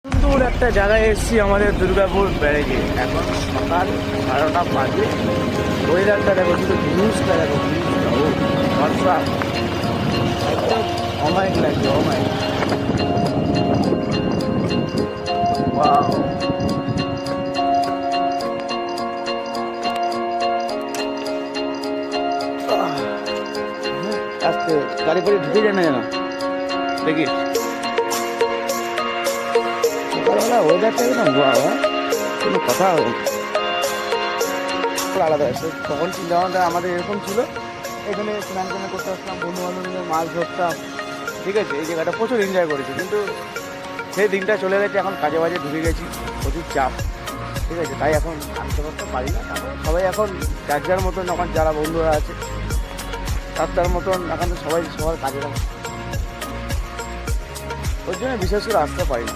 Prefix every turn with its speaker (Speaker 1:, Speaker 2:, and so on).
Speaker 1: সুন্দর একটা জায়গায় এসেছি আমাদের দুর্গাপুর ব্যারেজে। এখন সকাল 12টা বাজে। ওয়েদারটা দেখো, শুধু ভিউজটা দেখো, ভিউজটা ও বর্ষা একদম অমায়িক লাগছে, অমায়িক। ওয়াও, আজকে গাড়ি করে ঢুকে যায় না যেন, দেখিস সকালবেলা ওয়েদারটা একদম ওয়াও, কোনো কথা হবে আলাদা আছে। তখন চিন্তা ভাবনা আমাদের এরকম ছিল, এখানে স্নান টান করতে আসতাম, বন্ধু বান্ধব মিলে মাছ ধরতাম, ঠিক আছে। এই জায়গাটা প্রচুর এনজয় করেছি, কিন্তু সেই দিনটা চলে গেছে। এখন কাজে বাজে ঢুকে গেছি, প্রচুর চাপ, ঠিক আছে। তাই এখন আনতে করতে পারি না। সবাই এখন যার যার মতন, এখন যারা বন্ধুরা আছে তার মতন এখন তো সবাই সবার কাজে লাগে, ওর জন্য বিশেষ করে আসতে পারি না।